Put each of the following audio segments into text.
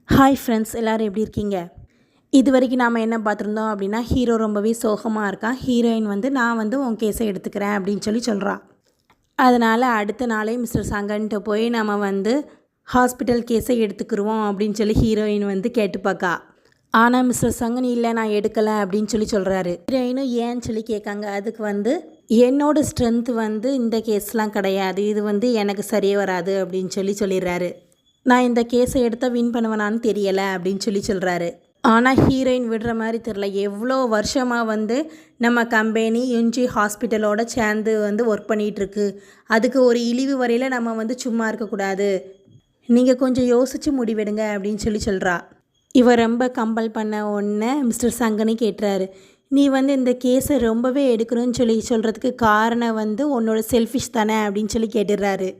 Hi friends, எல்லோரும் எப்படி இருக்கீங்க? இது வரைக்கும் நாம் என்ன பார்த்துருந்தோம் அப்படின்னா, ஹீரோ ரொம்பவே சோகமாக இருக்கான். ஹீரோயின் வந்து நான் வந்து உன் கேஸை எடுத்துக்கிறேன் அப்படின்னு சொல்கிறா. அதனால் அடுத்த நாளே மிஸ்டர் சங்கன்ட்டு போய் நம்ம வந்து ஹாஸ்பிட்டல் கேஸை எடுத்துக்கிருவோம் அப்படின்னு சொல்லி ஹீரோயின் வந்து கேட்டுப்பாக்கா. ஆனால் மிஸ்டர் சங்கன் இல்லை, நான் எடுக்கலை அப்படின்னு சொல்கிறாரு. ஹீரோயினும் ஏன்னு சொல்லி கேட்காங்க. அதுக்கு வந்து என்னோடய ஸ்ட்ரென்த்து வந்து இந்த கேஸ்லாம் கிடையாது, இது வந்து எனக்கு சரியே வராது அப்படின்னு சொல்லிடுறாரு. நான் இந்த கேஸை எடுத்தால் வின் பண்ணுவேனான்னு தெரியலை அப்படின்னு சொல்கிறாரு. ஆனால் ஹீரோயின் விடுற மாதிரி தெரில. எவ்வளோ வருஷமாக வந்து நம்ம கம்பெனி யுன்ஜி ஹாஸ்பிட்டலோட சேர்ந்து வந்து ஒர்க் பண்ணிகிட்ருக்கு. அதுக்கு ஒரு இழிவு வரையில் நம்ம வந்து சும்மா இருக்கக்கூடாது. நீங்கள் கொஞ்சம் யோசித்து முடிவெடுங்க அப்படின்னு சொல்கிறா. இவர் ரொம்ப கம்பல் பண்ண ஒன்று மிஸ்டர் சங்கனி கேட்டுறாரு. நீ வந்து இந்த கேஸை ரொம்பவே எடுக்கணும்னு சொல்கிறதுக்கு காரணம் வந்து உன்னோட செல்ஃபிஷ் தானே அப்படின்னு கேட்டுடுறாரு.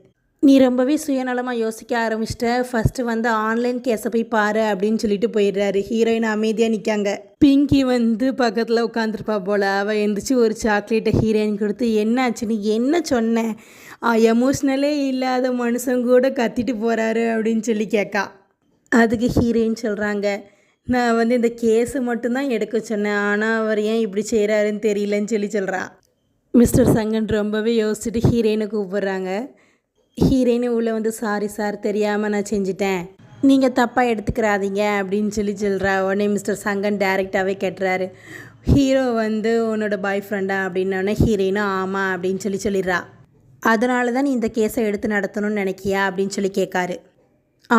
நீ ரொம்பவே சுயநலமாக யோசிக்க ஆரம்பிச்சிட்ட, ஃபஸ்ட்டு வந்து ஆன்லைன் கேஸை போய் பாரு அப்படின்னு சொல்லிட்டு போயிடுறாரு. ஹீரோயின் அமைதியாக நிற்காங்க. பிங்கி வந்து பக்கத்தில் உட்காந்துருப்பா போல். அவள் எழுந்திரிச்சு ஒரு சாக்லேட்டை ஹீரோயின் கொடுத்து, என்னாச்சு நீ என்ன சொன்ன, எமோஷ்னலே இல்லாத மனுஷன் கூட கத்திட்டு போகிறாரு அப்படின்னு கேட்கா. அதுக்கு ஹீரோயின் சொல்கிறாங்க, நான் வந்து இந்த கேஸை மட்டும்தான் எடுக்க சொன்னேன், ஆனால் அவர் ஏன் இப்படி செய்கிறாருன்னு தெரியலன்னு சொல்கிறா. மிஸ்டர் சங்கன் ரொம்பவே யோசிச்சுட்டு ஹீரோயினை கூப்பிட்றாங்க. ஹீரோயின் உள்ளே வந்து, சாரி சார், தெரியாமல் நான் செஞ்சிட்டேன், நீங்கள் தப்பாக எடுத்துக்கிறாதீங்க அப்படின்னு சொல்கிறா. உடனே மிஸ்டர் சங்கன் டைரெக்டாகவே கேட்டுறாரு, ஹீரோ வந்து உன்னோட பாய் ஃப்ரெண்டா அப்படின்னோடனே ஹீரோயினும் ஆமாம் அப்படின்னு சொல்லிடுறா. அதனால தான் நீ இந்த கேஸை எடுத்து நடத்தணும்னு நினைக்கியா அப்படின்னு கேட்காரு.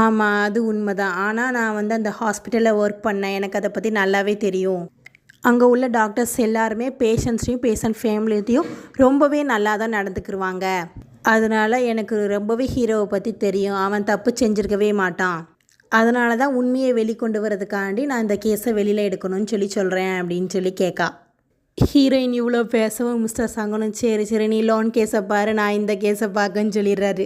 ஆமாம், அது உண்மைதான். ஆனால் நான் வந்து அந்த ஹாஸ்பிட்டலில் ஒர்க் பண்ணேன், எனக்கு அதை பற்றி நல்லாவே தெரியும். அங்கே உள்ள டாக்டர்ஸ் எல்லாருமே பேஷண்ட்ஸையும் பேஷண்ட் ஃபேமிலியையும் ரொம்பவே நல்லா தான் நடந்துக்கிடுவாங்க. அதனால் எனக்கு ரொம்பவே ஹீரோவை பற்றி தெரியும். அவன் தப்பு செஞ்சுருக்கவே மாட்டான். அதனால தான் உண்மையை வெளிக்கொண்டு வரதுக்காண்டி நான் இந்த கேஸை வெளியில் எடுக்கணும்னு சொல்கிறேன் அப்படின்னு கேட்கா. ஹீரோயின் இவ்வளோ பேசவும் மிஸ்டர் சங்கனும் சரி நீ லோன் கேஸை பாரு, நான் இந்த கேஸை பார்க்கன்னு சொல்லிடுறாரு.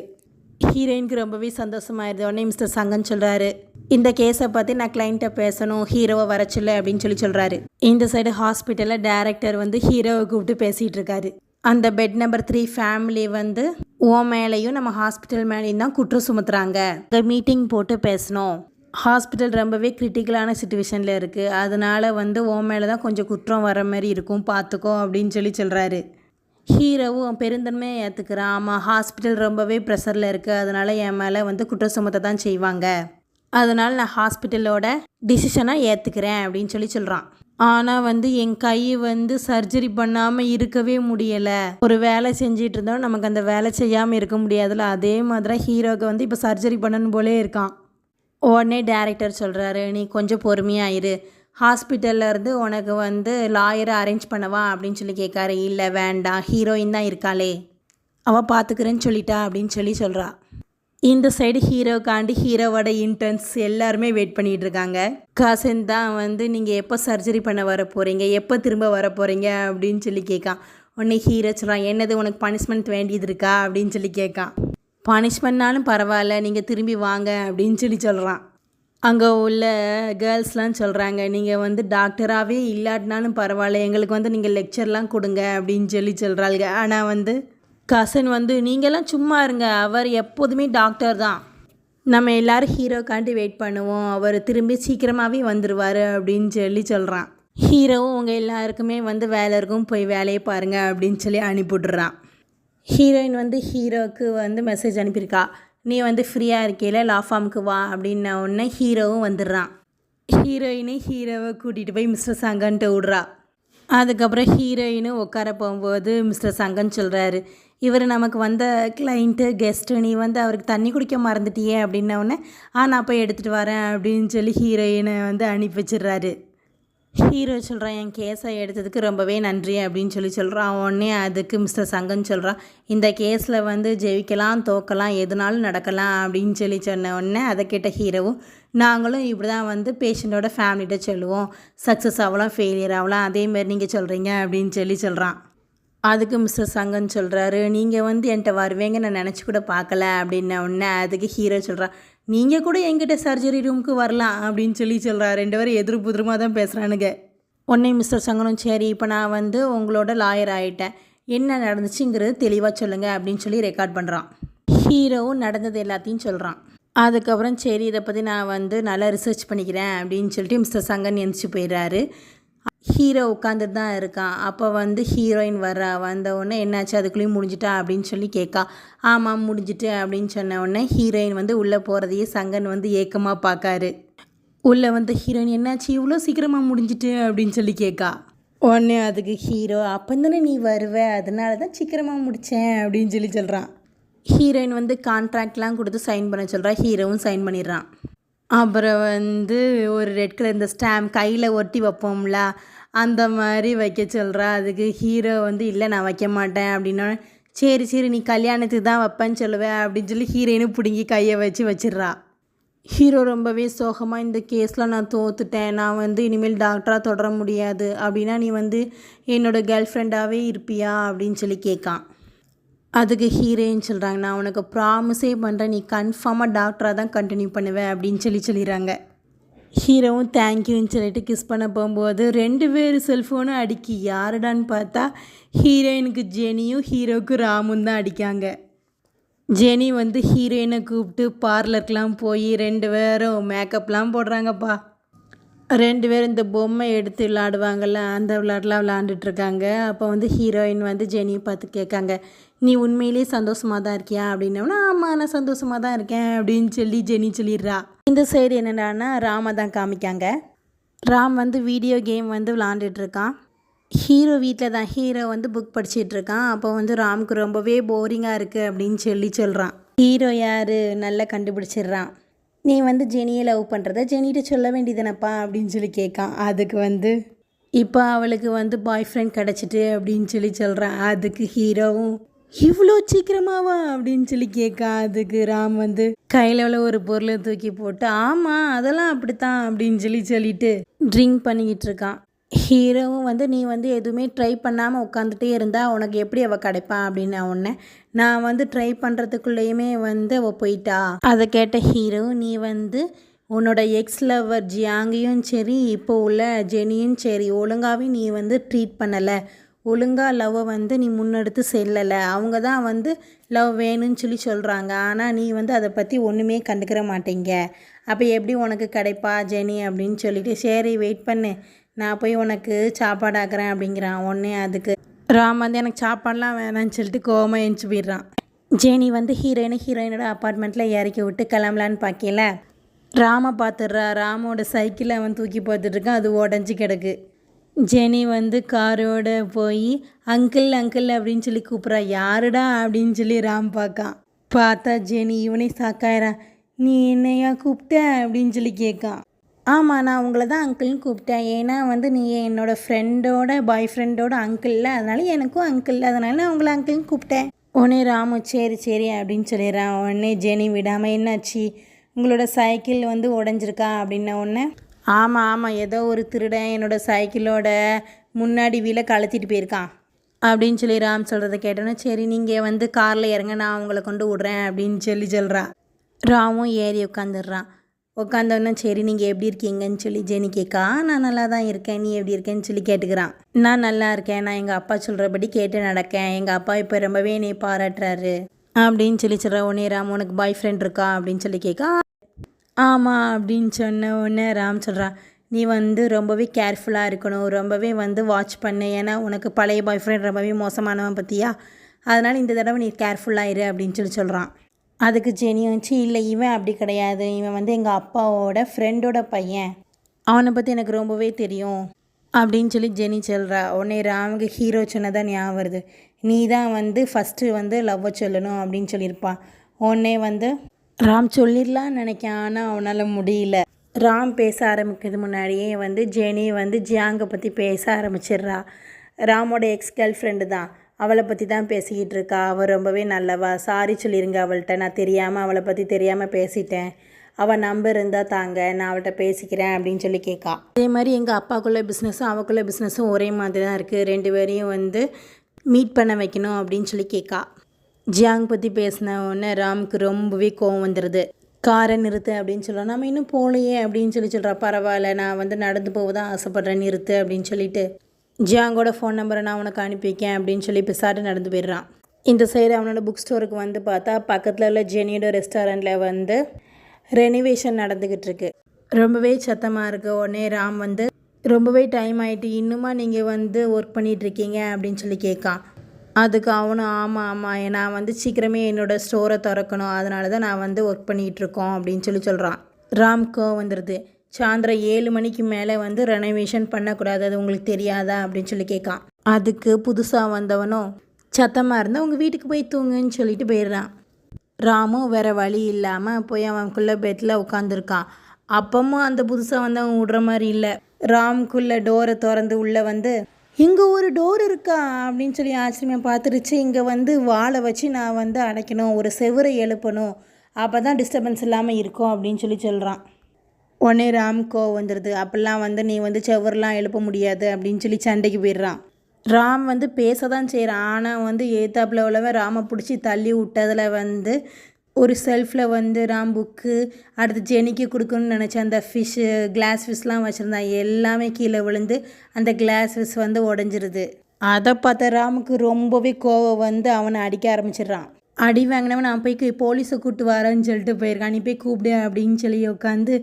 ஹீரோயினுக்கு ரொம்பவே சந்தோஷமாயிருது. உடனே மிஸ்டர் சங்கன் சொல்கிறாரு, இந்த கேஸை பற்றி நான் கிளைண்ட்டை பேசணும், ஹீரோவை வரச்சில்ல அப்படின்னு சொல்கிறாரு. இந்த சைடு ஹாஸ்பிட்டலில் டைரக்டர் வந்து ஹீரோவை கூப்பிட்டு பேசிகிட்டு இருக்காரு. அந்த பெட் நம்பர் 3 ஃபேமிலி வந்து ஓ மேலேயும் நம்ம ஹாஸ்பிட்டல் மேலேயும் தான் குற்றம் சுமத்துறாங்க. மீட்டிங் போட்டு பேசணும். ஹாஸ்பிட்டல் ரொம்பவே கிரிட்டிக்கலான சுச்சுவேஷனில் இருக்குது. அதனால் வந்து ஓ மேலே தான் கொஞ்சம் குற்றம் வர மாதிரி இருக்கும், பார்த்துக்கோ அப்படின்னு சொல்கிறாரு. ஹீரோவும் பெருந்தன்மையை ஏற்றுக்கிறான். ஆமாம், ஹாஸ்பிட்டல் ரொம்பவே ப்ரெஷரில் இருக்குது, அதனால் என் மேலே வந்து குற்றம் சுமத்த தான் செய்வாங்க. அதனால் நான் ஹாஸ்பிட்டலோட டிசிஷனாக ஏற்றுக்கிறேன் அப்படின்னு சொல்கிறான். ஆனால் வந்து என் கை வந்து சர்ஜரி பண்ணாமல் இருக்கவே முடியலை. ஒரு வேலை செஞ்சிட்டு இருந்தோம், நமக்கு அந்த வேலை செய்யாமல் இருக்க முடியாதுல்ல, அதே மாதிரி ஹீரோவுக்கு வந்து இப்போ சர்ஜரி பண்ணணும் போலே இருக்கான். உடனே டைரக்டர் சொல்கிறாரு, நீ கொஞ்சம் பொறுமையாயிரு, ஹாஸ்பிட்டல்லேருந்து உனக்கு வந்து லாயரை அரேஞ்ச் பண்ணவா அப்படின்னு கேட்காரு. இல்லை வேண்டாம், ஹீரோயின் தான் இருக்காளே, அவள் பார்த்துக்கிறேன்னு சொல்லிட்டா அப்படின்னு சொல்கிறா. இந்த சைடு ஹீரோக்காண்டி ஹீரோவோட இன்டர்ன்ஸ் எல்லாருமே வெயிட் பண்ணிகிட்டு இருக்காங்க. காசன் தான் வந்து நீங்கள் எப்போ சர்ஜரி பண்ண வர போகிறீங்க, எப்போ திரும்ப வர போகிறீங்க அப்படின்னு கேட்கான். உடனே ஹீரோ சொல்கிறான், என்னது உனக்கு பனிஷ்மெண்ட் வேண்டியது இருக்கா அப்படின்னு கேட்கான். பனிஷ்மெண்ட்னாலும் பரவாயில்ல, நீங்கள் திரும்பி வாங்க அப்படின்னு சொல்கிறான். அங்கே உள்ள கேர்ள்ஸ்லாம் சொல்கிறாங்க, நீங்கள் வந்து டாக்டராகவே இல்லாட்டினாலும் பரவாயில்ல, எங்களுக்கு வந்து நீங்கள் லெக்சர்லாம் கொடுங்க அப்படின்னு சொல்கிறாளுங்க. ஆனால் வந்து கசன் வந்து, நீங்கள்லாம் சும்மா இருங்க, அவர் எப்போதுமே டாக்டர் தான், நம்ம எல்லோரும் ஹீரோக்காண்டி வெயிட் பண்ணுவோம், அவர் திரும்பி சீக்கிரமாகவே வந்துடுவார் அப்படின்னு சொல்கிறான். ஹீரோவும் உங்கள் எல்லாருக்குமே வந்து வேலை இருக்கும், போய் வேலையை பாருங்கள் அப்படின்னு அனுப்பிவிட்றான். ஹீரோயின் வந்து ஹீரோவுக்கு வந்து மெசேஜ் அனுப்பியிருக்கா, நீ வந்து ஃப்ரீயாக இருக்கையில் லா ஃபார்முக்கு வா அப்படின்ன உடனே ஹீரோவும் வந்துடுறான். ஹீரோயினை ஹீரோவை கூட்டிகிட்டு போய் மிஸ்டர் சங்கன்ட்டு விட்றா. அதுக்கப்புறம் ஹீரோயினும் உட்கார போகும்போது மிஸ்டர் சங்கன் சொல்கிறாரு, இவர் நமக்கு வந்த கிளைண்ட்டு கெஸ்ட்டு, நீ வந்து அவருக்கு தண்ணி குடிக்க மறந்துட்டியே அப்படின்னோடனே நான் போய் எடுத்துகிட்டு வரேன் அப்படின்னு ஹீரோயினை வந்து அனுப்பி வச்சிடுறாரு. ஹீரோ சொல்கிறான், என் கேஸை எடுத்ததுக்கு ரொம்பவே நன்றி அப்படின்னு சொல்கிறான். உடனே அதுக்கு மிஸ்டர் சங்கன் சொல்கிறான், இந்த கேஸில் வந்து ஜெயிக்கலாம் தோக்கலாம் எதுனாலும் நடக்கலாம் அப்படின்னு சொன்ன உடனே அதை கேட்ட ஹீரோவும், நாங்களும் இப்படி தான் வந்து பேஷண்ட்டோட ஃபேமிலிகிட்ட சொல்லுவோம், சக்ஸஸ் ஆகலாம் ஃபெயிலியர் ஆகலாம், அதேமாரி நீங்கள் சொல்கிறீங்க அப்படின்னு சொல்கிறான். அதுக்கு மிஸ்டர் சங்கன் சொல்கிறாரு, நீங்கள் வந்து என்கிட்ட வருவேங்க நான் நினச்சி கூட பார்க்கல அப்படின்ன உடனே அதுக்கு ஹீரோ சொல்கிறான், நீங்கள் கூட என்கிட்ட சர்ஜரி ரூமுக்கு வரலாம் அப்படின்னு சொல்கிறா. 2 பேரும் எதிர் புதிரமாக தான் பேசுகிறானுங்க. உடனே மிஸ்டர் சங்கனும், சரி இப்போ நான் வந்து உங்களோட லாயர் ஆகிட்டேன், என்ன நடந்துச்சுங்கிறது தெளிவாக சொல்லுங்கள் அப்படின்னு ரெக்கார்ட் பண்ணுறான். ஹீரோவும் நடந்தது எல்லாத்தையும் சொல்கிறான். அதுக்கப்புறம் சரி இதை பற்றி நான் வந்து நல்லா ரிசர்ச் பண்ணிக்கிறேன் அப்படின்னு சொல்லிட்டு மிஸ்டர் சங்கன் எந்திரிச்சு போயிடுறாரு. ஹீரோ உட்காந்துட்டு தான் இருக்கான். அப்போ வந்து ஹீரோயின் வந்த உடனே என்னாச்சு அதுக்குள்ளேயும் முடிஞ்சிட்டா அப்படின்னு சொல்லி கேட்கா. ஆமாம் முடிஞ்சிட்டு அப்படின்னு சொன்ன உடனே ஹீரோயின் வந்து உள்ளே போகிறதையே சங்கன் வந்து ஏக்கமாக பார்க்காரு. உள்ளே வந்து ஹீரோயின் என்னாச்சு இவ்வளோ சீக்கிரமாக முடிஞ்சிட்டு அப்படின்னு சொல்லி கேட்கா. உடனே அதுக்கு ஹீரோ அப்போ தானே நீ வருவ அதனால தான் சீக்கிரமாக முடித்தேன் அப்படின்னு சொல்லி சொல்கிறான். ஹீரோயின் வந்து கான்ட்ராக்ட்லாம் கொடுத்து சைன் பண்ண சொல்கிறா. ஹீரோவும் சைன் பண்ணிடுறான். அப்புறம் வந்து ஒரு ரெட் கலர் இந்த ஸ்டாம்ப் கையில் ஒட்டி வைப்போம்ல அந்த மாதிரி வைக்க சொல்கிறா. அதுக்கு ஹீரோ வந்து இல்லை நான் வைக்க மாட்டேன் அப்படின்னா சரி சரி நீ கல்யாணத்துக்கு தான் வைப்பேன்னு சொல்லுவேன் அப்படின்னு சொல்லி ஹீரோயினும் பிடுங்கி கையை வச்சிடுறா. ஹீரோ ரொம்பவே சோகமாக இந்த கேஸில் நான் தோத்துட்டேன், நான் வந்து இனிமேல் டாக்டராக தொடர முடியாது, அப்படின்னா நீ வந்து என்னோடய கேர்ள் ஃப்ரெண்டாகவே இருப்பியா அப்படின்னு சொல்லி கேட்கான். அதுக்கு ஹீரோயின் சொல்கிறாங்க நான் உனக்கு ப்ராமிஸே பண்ணுறேன் நீ கன்ஃபார்மாக டாக்டராக தான் கண்டினியூ பண்ணுவேன் அப்படின்னு சொல்லிடுறாங்க. ஹீரோவும் தேங்க்யூன்னு சொல்லிட்டு கிஸ் பண்ண போகும்போது 2 பேர் செல்ஃபோனும் அடிக்கி யாருடான்னு பார்த்தா ஹீரோயினுக்கு ஜெனியும் ஹீரோவுக்கு ராமும் தான் அடிக்காங்க. ஜெனி வந்து ஹீரோயினை கூப்பிட்டு பார்லருக்கெலாம் போய் 2 பேரும் மேக்கப்லாம் போடுறாங்கப்பா. 2 பேரும் இந்த பொம்மை எடுத்து விளாடுவாங்கள்ல அந்த விளாட்லாம் விளாண்டுட்ருக்காங்க. அப்போ வந்து ஹீரோயின் வந்து ஜெனியை பார்த்து கேட்காங்க நீ உண்மையிலே சந்தோஷமாக தான் இருக்கியா அப்படின்னா ஆமாம் நான் சந்தோஷமாக தான் இருக்கேன் அப்படின்னு சொல்லி ஜெனி சொல்லிடுறா. இந்த சைடு என்னென்னா ராமை தான் காமிக்காங்க. ராம் வந்து வீடியோ கேம் வந்து விளாண்டுட்ருக்கான். ஹீரோ வீட்டில் தான் ஹீரோ வந்து புக் படிச்சிட்ருக்கான். அப்போ வந்து ராமுக்கு ரொம்பவே போரிங்காக இருக்குது அப்படின்னு சொல்கிறான். ஹீரோ யார் நல்லா கண்டுபிடிச்சிடுறான். நீ வந்து ஜெனியை லவ் பண்ணுறத ஜெனிகிட்ட சொல்ல வேண்டியதுனப்பா அப்படின்னு சொல்லி கேட்கான். அதுக்கு வந்து இப்போ அவளுக்கு வந்து பாய் ஃப்ரெண்ட் கிடச்சிட்டு அப்படின்னு சொல்கிறான். அதுக்கு ஹீரோவும் இவ்வளோ சீக்கிரமாவா அப்படின்னு சொல்லி கேட்கான். அதுக்கு ராம் வந்து கையில் உள்ள ஒரு பொருளை தூக்கி போட்டு ஆமாம் அதெல்லாம் அப்படித்தான் அப்படின்னு சொல்லிட்டு ட்ரிங்க் பண்ணிக்கிட்டு இருக்கான். ஹீரோவும் வந்து நீ வந்து எதுவுமே ட்ரை பண்ணாமல் உட்காந்துட்டே இருந்தால் உனக்கு எப்படி அவள் கிடைப்பான் அப்படின்னு உடனே நான் வந்து ட்ரை பண்ணுறதுக்குள்ளேயுமே வந்து அவள் போயிட்டா. அதை கேட்ட ஹீரோ நீ வந்து உன்னோட எக்ஸ் லவர் ஜியாங்கையும் சரி இப்போ உள்ள ஜெனியும் சரி ஒழுங்காகவே நீ வந்து ட்ரீட் பண்ணலை, ஒழுங்காக லவ்வை வந்து நீ முன்னெடுத்து செல்லலை. அவங்க தான் வந்து லவ் வேணும்னு சொல்கிறாங்க, ஆனால் நீ வந்து அதை பற்றி ஒன்றுமே கண்டுக்கிற மாட்டேங்க. அப்போ எப்படி உனக்கு கிடைப்பா ஜெனி அப்படின்னு சொல்லிட்டு சரி வெயிட் பண்ணு நான் போய் உனக்கு சாப்பாடு ஆக்குறேன் அப்படிங்கிறான். உடனே அதுக்கு ராம் வந்து எனக்கு சாப்பாடெலாம் வேணான்னு சொல்லிட்டு கோவமாக எழுந்துச்சி போயிடுறான். ஜெனி வந்து ஹீரோயினோட அப்பார்ட்மெண்ட்டில் இறக்கி விட்டு கிளம்பலான்னு பார்க்கல ராமை பார்த்துடுறா. ராமோட சைக்கிளை அவன் தூக்கி பார்த்துட்ருக்கான், அது உடஞ்சி கிடக்கு. ஜெனி வந்து காரோட போய் அங்கிள் அங்கிள் அப்படின்னு சொல்லி கூப்பிட்றா. யாருடா அப்படின்னு சொல்லி ராம் பார்த்தா ஜெனி இவனே சாக்காயிரான். நீ என்னையா கூப்பிட்ட அப்படின்னு சொல்லி கேட்கான். ஆமாம் நான் உங்களை தான் அங்கிள்னு கூப்பிட்டேன், ஏன்னா வந்து நீ என்னோடய ஃப்ரெண்டோட பாய் ஃப்ரெண்டோட அங்கிளில் அதனால எனக்கும் அங்கிள் அதனால நான் உங்களை அங்கிள்னு கூப்பிட்டேன். உடனே ராமு சரி சரி அப்படின்னு சொல்லிடுறான். உடனே ஜெனி விடாமல் என்னாச்சு உங்களோட சைக்கிள் வந்து உடஞ்சிருக்கா அப்படின்ன உடனே ஆமாம் ஏதோ ஒரு திருடன் என்னோடய சைக்கிளோட முன்னாடி வீலை கழத்திட்டு போயிருக்கான் அப்படின்னு சொல்லி ராம் சொல்கிறத கேட்டோன்னே சரி நீங்கள் வந்து காரில் இறங்க நான் உங்களை கொண்டு விட்றேன் அப்படின்னு சொல்கிறா. ராமும் ஏறி உட்காந்தோன்னே சரி நீங்கள் எப்படி இருக்கீங்கன்னு சொல்லி ஜெனி கேட்கா. நான் நல்லா தான் இருக்கேன், நீ எப்படி இருக்கேன்னு சொல்லி கேட்டுக்கிறான். நான் நல்லா இருக்கேன், நான் எங்கள் அப்பா சொல்கிறபடி கேட்டு நடக்கேன், எங்கள் அப்பா இப்போ ரொம்பவே என்னை பாராட்டுறாரு அப்படின்னு சொல்கிறேன். உடனே ராம் உனக்கு பாய் ஃப்ரெண்ட் இருக்கா அப்படின்னு சொல்லி கேட்கா. ஆமாம் அப்படின்னு சொன்ன உடனே ராம் சொல்கிறான் நீ வந்து ரொம்பவே கேர்ஃபுல்லாக இருக்கணும், ரொம்பவே வந்து வாட்ச் பண்ணு, ஏன்னா உனக்கு பழைய பாய் ஃப்ரெண்ட் ரொம்பவே மோசமானவன் பற்றியா, அதனால் இந்த தடவை நீ கேர்ஃபுல்லாக இரு அப்படின்னு சொல்கிறான். அதுக்கு ஜெனி வச்சு இல்லை இவன் அப்படி கிடையாது, இவன் வந்து எங்கள் அப்பாவோட ஃப்ரெண்டோட பையன், அவனை பற்றி எனக்கு ரொம்பவே தெரியும் அப்படின்னு சொல்லி ஜெனி சொல்கிறா. உடனே ராமுக்கு ஹீரோ சொன்னதான் ஞாபகம் வருது, நீ தான் வந்து ஃபஸ்ட்டு வந்து லவ்வை சொல்லணும் அப்படின்னு சொல்லியிருப்பான். உடனே வந்து ராம் சொல்லிடலான்னு நினைக்கான், ஆனால் அவனால் முடியல. ராம் பேச ஆரம்பிக்கிறது முன்னாடியே வந்து ஜெனி வந்து ஜியாங்கை பற்றி பேச ஆரம்பிச்சிடுறா. ராமோட எக்ஸ் கேர்ள் ஃப்ரெண்டு தான், அவளை பற்றி தான் பேசிக்கிட்டு இருக்கா. அவள் ரொம்பவே நல்லவா, சாரி சொல்லிடுங்க அவள்கிட்ட, நான் தெரியாமல் அவளை பற்றி தெரியாமல் பேசிட்டேன், அவள் நம்பர் இருந்தால் தாங்க நான் அவள்கிட்ட பேசிக்கிறேன் அப்படின்னு சொல்லி கேட்கா. அதே மாதிரி எங்கள் அப்பாக்குள்ளே பிஸ்னஸும் அவக்குள்ளே பிஸ்னஸும் ஒரே மாதிரி தான் இருக்குது, 2 பேரையும் வந்து மீட் பண்ண வைக்கணும் அப்படின்னு சொல்லி கேட்கா. ஜியாங் பற்றி பேசின உடனே ராமுக்கு ரொம்பவே கோவம் வந்துடுது. காரை நிறுத்து அப்படின்னு சொல்கிறா. நம்ம இன்னும் போகலையே அப்படின்னு சொல்கிறா. பரவாயில்ல நான் வந்து நடந்து போக தான் ஆசைப்பட்றேன், நிறுத்து அப்படின்னு சொல்லிட்டு ஜியாங்கோட ஃபோன் நம்பரை நான் உனக்கு அனுப்பி வைக்கேன் அப்படின்னு சொல்லி பிசாட்டு நடந்து போயிடுறான். இந்த சைடு அவனோட புக் ஸ்டோருக்கு வந்து பார்த்தா பக்கத்தில் உள்ள ஜெனியோட ரெஸ்டாரண்ட்டில் வந்து ரெனிவேஷன் நடந்துக்கிட்டு இருக்கு. ரொம்பவே சத்தமாக இருக்குது. உடனே ராம் வந்து ரொம்பவே டைம் ஆகிட்டு இன்னுமா நீங்கள் வந்து ஒர்க் பண்ணிகிட்ருக்கீங்க அப்படின்னு சொல்லி கேட்கான். அதுக்கு அவனும் ஆமாம் ஆமாம் நான் வந்து சீக்கிரமே என்னோடய ஸ்டோரை திறக்கணும், அதனால தான் நான் வந்து ஒர்க் பண்ணிகிட்ருக்கோம் அப்படின்னு சொல்லி சொல்கிறான். ராம்கோ வந்துடுது. சாயந்தரம் 7 மணிக்கு மேலே வந்து ரெனோவேஷன் பண்ணக்கூடாது, அது உங்களுக்கு தெரியாதா அப்படின்னு சொல்லி கேட்கான். அதுக்கு புதுசாக வந்தவனும் சத்தமாக இருந்தால் உங்கள் வீட்டுக்கு போய் தூங்குன்னு சொல்லிட்டு போயிடுறான். ராமும் வேறு வழி இல்லாமல் போய் அவனுக்குள்ளே பெட்டில் உட்காந்துருக்கான். அப்பமும் அந்த புதுசாக வந்து அவன் விடுற மாதிரி இல்லை. ராம்குள்ளே டோரை திறந்து உள்ளே வந்து இங்கே ஒரு டோர் இருக்கா அப்படின்னு சொல்லி ஆச்சரியமாக பார்த்துருச்சு. இங்கே வந்து வாழை வச்சு நான் வந்து அடைக்கணும், ஒரு செவரை எழுப்பணும், அப்போ தான் டிஸ்டர்பன்ஸ் இல்லாமல் இருக்கும் அப்படின்னு சொல்லி சொல்கிறான். உடனே ராம்கோ வந்துடுது. அப்படிலாம் வந்து நீ வந்து செவரெலாம் எழுப்ப முடியாது அப்படின்னு சொல்லி சண்டைக்கு போயிடுறான். ராம் வந்து பேச தான் செய்கிறான். ஆனால் வந்து ஏத்தாப்பில் உள்ளவன் ராமை பிடிச்சி தள்ளி விட்டதில் வந்து ஒரு செல்ஃபில் வந்து ராம் புக்கு, அடுத்து ஜெனிக்கு கொடுக்கணும்னு நினச்ச அந்த ஃபிஷ்ஷு கிளாஸ் ஃபிஷ்லாம் வச்சுருந்தான், எல்லாமே கீழே விழுந்து அந்த கிளாஸ் ஃபிஷ் வந்து உடஞ்சிருது. அதை பார்த்த ராமுக்கு ரொம்பவே கோவம் வந்து அவனை அடிக்க ஆரம்பிச்சிடுறான். அடி வாங்கினவன் நான் போய் போலீஸை கூப்பிட்டு வரேன்னு சொல்லிட்டு போயிருக்கான். நீ போய் கூப்பிடு அப்படின்னு சொல்லி உட்காந்து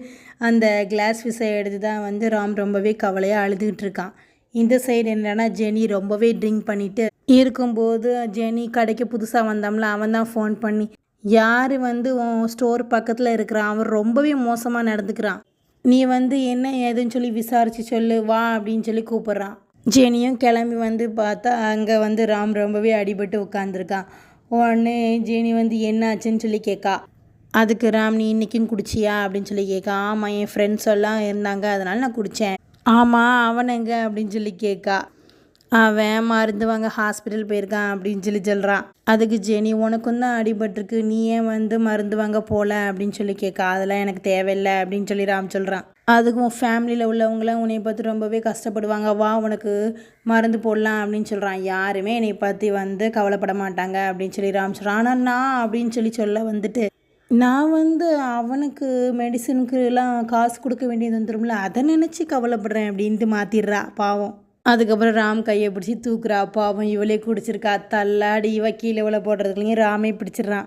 அந்த கிளாஸ் ஃபிஷ்ஷை எடுத்து தான் வந்து ராம் ரொம்பவே கவலையாக அழுதுகிட்டு இருக்கான். இந்த சைடு என்னன்னா ஜெனி ரொம்பவே ட்ரிங்க் பண்ணிவிட்டு இருக்கும்போது ஜெனி கடைக்கு புதுசாக வந்தோம்ல, அவன் தான் ஃபோன் பண்ணி யார் வந்து உன் ஸ்டோர் பக்கத்தில் இருக்கிறான், அவன் ரொம்பவே மோசமாக நடந்துக்கிறான், நீ வந்து என்ன ஏதுன்னு சொல்லி விசாரித்து சொல்லு வா அப்படின்னு சொல்லி கூப்பிட்றான். ஜெனியும் கிளம்பி வந்து பார்த்தா அங்கே வந்து ராம் ரொம்பவே அடிபட்டு உட்காந்துருக்கான். உடனே ஜெனி வந்து என்ன ஆச்சுன்னு சொல்லி கேட்கா. அதுக்கு ராம் நீ இன்றைக்கும் குடிச்சியா அப்படின்னு சொல்லி கேட்கா. ஆமாம் என் ஃப்ரெண்ட்ஸ் எல்லாம் இருந்தாங்க அதனால நான் குடித்தேன். ஆமாம் அவன் எங்க அப்படின்னு சொல்லி கேட்கா. அவன் மருந்து வாங்க ஹாஸ்பிட்டல் போயிருக்கான் அப்படின்னு சொல்லி சொல்கிறான். அதுக்கு ஜெனி உனக்கும் தான் அடிபட்டிருக்கு, நீ ஏன் வந்து மருந்து வாங்க போகல அப்படின்னு சொல்லி கேட்கா. அதெல்லாம் எனக்கு தேவையில்லை அப்படின்னு சொல்லி ராம் சொல்கிறான். அதுக்கு உன் ஃபேமிலியில் உள்ளவங்களாம் உன்னை பார்த்து ரொம்பவே கஷ்டப்படுவாங்க, வா உனக்கு மருந்து போடலாம் அப்படின்னு சொல்கிறான். யாருமே என்னை பற்றி வந்து கவலைப்பட மாட்டாங்க அப்படின்னு சொல்லி ராம் சொல்கிறான். ஆனால் நான் அப்படின்னு சொல்லி சொல்ல வந்துட்டு நான் வந்து அவனுக்கு மெடிசனுக்குலாம் காசு கொடுக்க வேண்டியது வந்துடும்ல, அதை நினச்சி கவலைப்படுறேன் அப்படின்ட்டு மாற்றிடுறா பாவம். அதுக்கப்புறம் ராம் கையை பிடிச்சி தூக்குறா. பாவம் இவளே குடிச்சிருக்கா, தள்ளாடி இவ கீழே இவளை போடுறதுக்குள்ளேயும் ராமே பிடிச்சிடுறான்.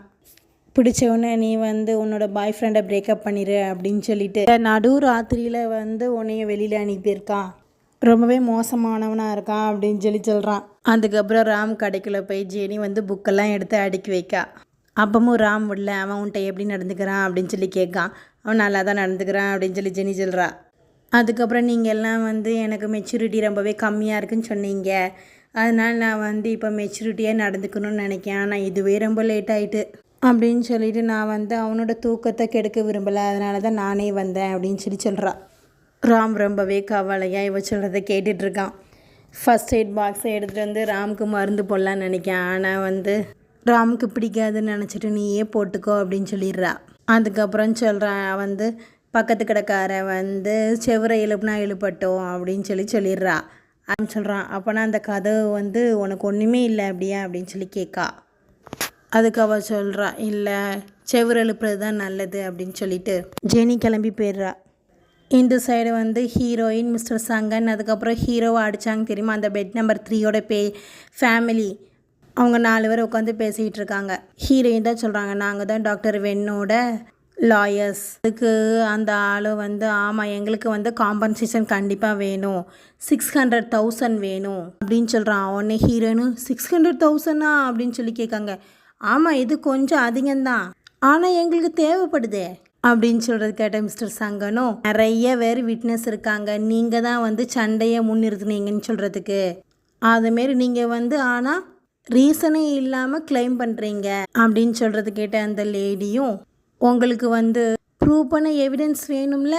பிடிச்சவொடனே நீ வந்து உன்னோட பாய் ஃப்ரெண்டை பிரேக்கப் பண்ணிடு அப்படின்னு சொல்லிட்டு நடு ராத்திரியில் வந்து உன்னைய வெளியில் அனுப்பியிருக்கான், ரொம்பவே மோசமானவனாக இருக்கான் அப்படின்னு சொல்லி சொல்கிறான். அதுக்கப்புறம் ராம் கடைக்குள்ளே போய் ஜெனி வந்து புக்கெல்லாம் எடுத்து அடுக்கி வைக்கா. அப்பவும் ராம் விடல. அவன் உன்ட்ட எப்படி நடந்துக்கிறான் அப்படின்னு சொல்லி கேட்கான். அவன் நல்லா தான் நடந்துக்கிறான் அப்படின்னு சொல்லி ஜெனி சொல்கிறா. அதுக்கப்புறம் நீங்கள் எல்லாம் வந்து எனக்கு மெச்சூரிட்டி ரொம்பவே கம்மியாக இருக்குன்னு சொன்னீங்க, அதனால் நான் வந்து இப்போ மெச்சூரிட்டியாக நடந்துக்கணும்னு நினைக்கிறேன், ஆனால் இதுவே ரொம்ப லேட் ஆகிட்டு அப்படின்னு சொல்லிட்டு நான் வந்து அவனோட தூக்கத்தை கெடுக்க விரும்பலை, அதனால தான் நானே வந்தேன் அப்படின்னு சொல்லி சொல்கிறா. ராம் ரொம்பவே கவலையாக இவ சொல்கிறத கேட்டுட்ருக்கான். ஃபஸ்ட் எய்ட் பாக்ஸை எடுத்துகிட்டு வந்து ராமுக்கு மருந்து போடலான்னு நினைக்கிறேன், ஆனால் வந்து ராமுக்கு பிடிக்காதுன்னு நினச்சிட்டு நீயே போட்டுக்கோ அப்படின்னு சொல்லிடுறா. அதுக்கப்புறம் சொல்கிறான் வந்து பக்கத்து கடைக்கார வந்து செவரை எழுப்புனா எழுப்பட்டோம் அப்படின்னு சொல்லிடுறா. அவன் சொல்கிறான் அப்போனா அந்த கதவு வந்து உனக்கு ஒன்றுமே இல்லை அப்படியா அப்படின்னு சொல்லி கேட்கா. அதுக்கு அவள் சொல்கிறா இல்லை செவரு எழுப்புறது தான் நல்லது அப்படின்னு சொல்லிட்டு ஜெனி கிளம்பி போயிடுறா. இந்த சைடு வந்து ஹீரோயின் மிஸ்டர் சங்கன், அதுக்கப்புறம் ஹீரோவை அடித்தாங்க தெரியுமா, அந்த பெட் நம்பர் 3யோட ஃபேமிலி, அவங்க 4 பேர் உட்காந்து பேசிக்கிட்டு இருக்காங்க. ஹீரோயின் தான் சொல்கிறாங்க நாங்கள் தான் டாக்டர் வென்னோட லாயர்ஸ். அதுக்கு அந்த ஆள் வந்து ஆமாம் எங்களுக்கு வந்து காம்பன்சேஷன் கண்டிப்பாக வேணும், 600,000 வேணும் அப்படின்னு சொல்கிறான். உடனே ஹீரோயினும் 600,000 அப்படின்னு சொல்லி கேட்காங்க. ஆமாம் இது கொஞ்சம் அதிகம்தான், ஆனால் எங்களுக்கு தேவைப்படுதே அப்படின்னு சொல்கிறது கேட்ட மிஸ்டர் சங்கனும் நிறைய பேர் விட்னஸ் இருக்காங்க, நீங்கள் தான் வந்து சண்டையை முன்னிறுத்துனீங்கன்னு சொல்கிறதுக்கு, அதுமாரி நீங்கள் வந்து ஆனால் ரீசனே இல்லாமல் கிளைம் பண்ணுறீங்க அப்படின்னு சொல்கிறது கேட்ட அந்த லேடியும் உங்களுக்கு வந்து ப்ரூவ் பண்ண எவிடன்ஸ் வேணும்ல,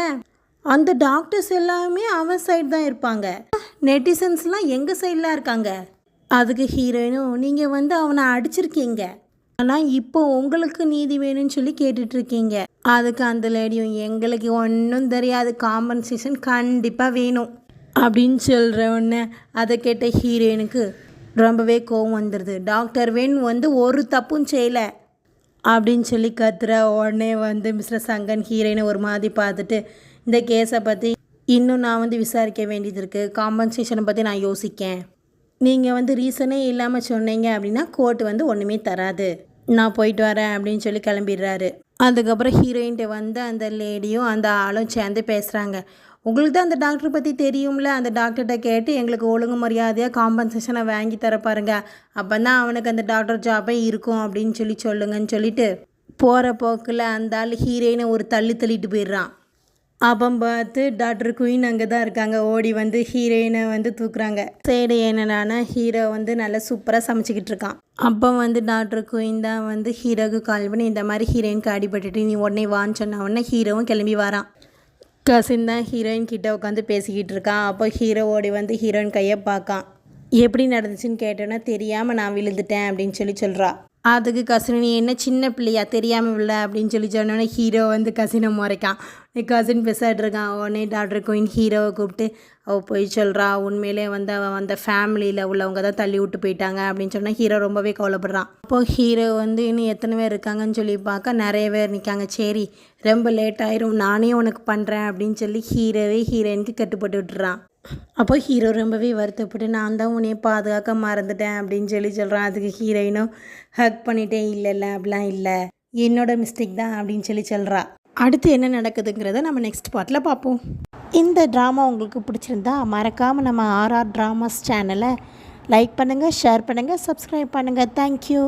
அந்த டாக்டர்ஸ் எல்லாமே அவன் சைடு தான் இருப்பாங்க, நெட்டிசன்ஸ்லாம் எங்கள் சைடில் இருக்காங்க. அதுக்கு ஹீரோயினும் நீங்கள் வந்து அவனை அடிச்சிருக்கீங்க, ஆனால் இப்போ உங்களுக்கு நீதி வேணும்னு சொல்லி கேட்டுட்ருக்கீங்க. அதுக்கு அந்த லேடியும் எங்களுக்கு ஒன்றும் தெரியாது, காம்பன்சேஷன் கண்டிப்பாக வேணும் அப்படின்னு சொல்கிற உடனே அதை கேட்ட ஹீரோயினுக்கு ரொம்பவே கோவம் வந்துடுது. டாக்டர் வென் வந்து ஒரு தப்பும் செய்யலை அப்படின்னு சொல்லி கத்துற. உடனே வந்து மிஸ்டர் சங்கன் ஹீரோயினை ஒரு மாதிரி பார்த்துட்டு இந்த கேஸை பற்றி இன்னும் நான் வந்து விசாரிக்க வேண்டியது இருக்குது, காம்பன்சேஷனை பற்றி நான் யோசிக்கேன், நீங்கள் வந்து ரீசனே இல்லாமல் சொன்னீங்க அப்படின்னா கோர்ட் வந்து ஒன்றுமே தராது, நான் போயிட்டு வரேன் அப்படின்னு சொல்லி கிளம்பிடுறாரு. அதுக்கப்புறம் ஹீரோயின்ட்ட வந்து அந்த லேடியும் அந்த ஆளும் சேர்ந்து பேசுகிறாங்க. உங்களுக்கு தான் அந்த டாக்டர் பற்றி தெரியும்ல, அந்த டாக்டர்கிட்ட கேட்டு எங்களுக்கு ஒழுங்கு மரியாதையாக காம்பன்சேஷனை வாங்கி தர பாருங்க, அப்போ தான் அவனுக்கு அந்த டாக்டர் ஜாபே இருக்கும் அப்படின்னு சொல்லுங்கன்னு சொல்லிட்டு போகிற போக்கில் அந்த ஆள் ஹீரோயினை ஒரு தள்ளிட்டு போயிடுறான். அப்போ பார்த்து டாக்டர் குயின் அங்கே தான் இருக்காங்க. ஓடி வந்து ஹீரோயினை வந்து தூக்குறாங்க. சைடு என்னடானா ஹீரோ வந்து நல்லா சூப்பராக சமைச்சிக்கிட்டு இருக்கான். அப்போ வந்து டாக்டர் குயின் தான் வந்து ஹீரோவுக்கு கால் பண்ணி இந்த மாதிரி ஹீரோயினுக்கு அடிபட்டுட்டு நீ உடனே வான்னு சொன்ன உடனே ஹீரோவும் கிளம்பி வரான். கசின் தான் ஹீரோயின் கிட்டே உட்காந்து பேசிக்கிட்டு இருக்கான். அப்போ ஹீரோ ஓடி வந்து ஹீரோயின் கையை பார்க்கான். எப்படி நடந்துச்சுன்னு கேட்டோன்னா தெரியாமல் நான் விழுந்துட்டேன் அப்படின்னு சொல்கிறா. அதுக்கு கசின் நீ என்ன சின்ன பிள்ளையா தெரியாமல் இல்லை அப்படின்னு சொன்னோன்னே ஹீரோ வந்து கசினை முறைக்கான். நீ கசின் பேசாட்டு இருக்கான். உடனே டாக்டர் குயின் ஹீரோவை கூப்பிட்டு அவள் போய் சொல்கிறா, உண்மையிலே வந்து அவள் அந்த ஃபேமிலியில் உள்ளவங்க தான் தள்ளி விட்டு போயிட்டாங்க அப்படின்னு சொன்னால் ஹீரோ ரொம்பவே கவலைப்படுறான். அப்போது ஹீரோ வந்து இன்னும் எத்தனை பேர் இருக்காங்கன்னு சொல்லி பார்க்க நிறைய பேர் நிற்காங்க. சரி ரொம்ப லேட் ஆயிரும், நானே உனக்கு பண்ணுறேன் அப்படின்னு சொல்லி ஹீரோவே ஹீரோயினுக்கு கட்டுப்பட்டு விட்டுறான். அப்போ ஹீரோ ரொம்பவே வருத்தப்பட்டு நான் தான் உன்னையே பாதுகாக்க மறந்துட்டேன் அப்படின்னு சொல்கிறான். அதுக்கு ஹீரோயினும் ஹக் பண்ணிட்டேன், இல்லை அப்படிலாம் இல்லை, என்னோட மிஸ்டேக் தான் அப்படின்னு சொல்கிறா. அடுத்து என்ன நடக்குதுங்கிறத நம்ம நெக்ஸ்ட் பார்ட்டில் பார்ப்போம். இந்த ட்ராமா உங்களுக்கு பிடிச்சிருந்தா மறக்காமல் நம்ம ஆர்ஆர் ட்ராமாஸ் சேனலை லைக் பண்ணுங்கள், ஷேர் பண்ணுங்கள், சப்ஸ்கிரைப் பண்ணுங்கள். தேங்க்யூ.